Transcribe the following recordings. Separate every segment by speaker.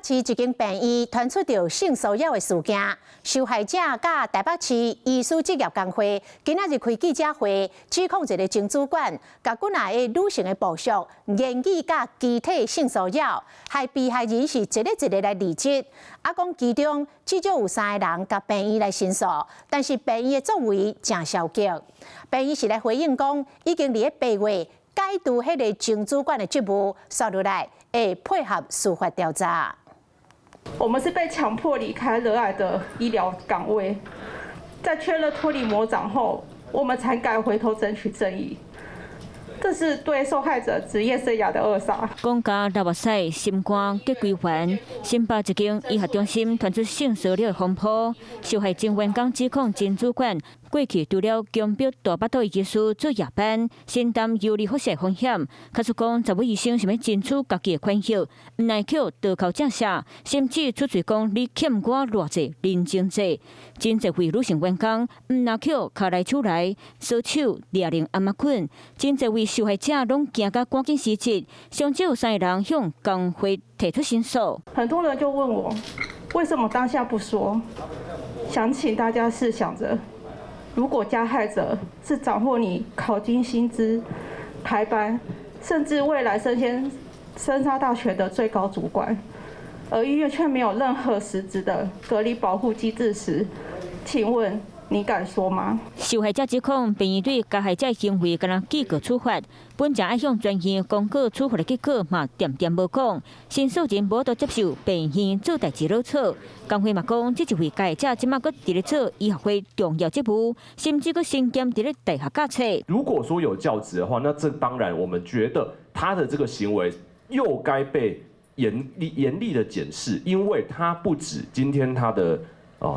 Speaker 1: 市一间病院传出着性骚扰的事件，受害者甲台北市医师职业工会今仔日开记者会，指控一个前主管甲几内个女性的部属言语甲肢体性骚扰，害被害人是一个一个来离职。讲其中至少有3个人甲病院来申诉，但是病院的作为正消极。病院是来回应讲，已经伫8月解除迄个前主管的职务，接落来会配合司法调查。
Speaker 2: 我们是被强迫离开热爱的医疗岗位，在确认脱离魔掌后，我们才敢回头争取正义。这是对受害者职业生涯的扼杀。
Speaker 3: 讲甲六月西心肝结归还，新北一间医学中心传出性骚扰的风波，受害前员工指控前主管过去除了强迫大巴肚医师做夜班，承担有利辐射风险。卡出讲10位医生想要争取家己的权益，唔耐扣倒扣正下，甚至出嘴讲你欠我偌济人情债。真侪位女性员工唔耐扣卡来手来，双手勒令阿妈困。真侪位受害者拢惊甲赶紧辞职，上少有3个人向工会提出申诉。
Speaker 2: 很多人就问我，为什么当下不说？想请大家试想着。如果加害者是掌握你考绩薪资、排班，甚至未来升上大学的最高主管，而医院却没有任何实质的隔离保护机制时，请问你敢说吗？
Speaker 3: 受害者指控病院对加害者行为敢若记过处罚，本正爱向专业公告处罚的结果嘛，点点无讲。申诉人无得接受病院做代志落错，工会嘛讲，这一位加害者即马搁伫咧做医学会重要职务，甚至搁身兼伫咧大学教册。
Speaker 4: 如果说有教职的话，那这当然我们觉得他的这个行为又该被严厉的检视，因为他不止今天他的。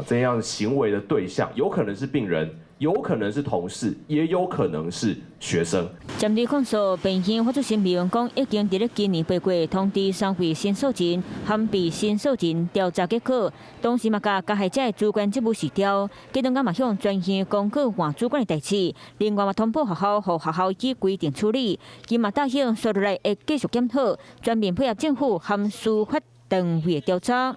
Speaker 4: 这样行为的对象有可能是病人，有可能是同事，也有可能是学生。
Speaker 3: 针对控诉，病院发出声明讲，已经伫咧今年8月通知3位申诉人和被申诉人调查结果，同时嘛甲加害者的主管职务辞掉，机动嘛向专业公告换主管的代志，另外嘛通报学校，和学校以规定处理。伊嘛答应接落来会继续检讨，全面配合政府和司法单位的调查。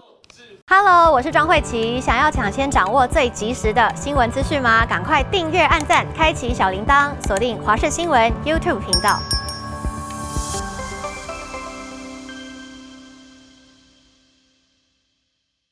Speaker 5: Hello， 我是庄慧琪。想要抢先掌握最及时的新闻资讯吗？赶快订阅、按赞、开启小铃铛，锁定华视新闻 YouTube 频道。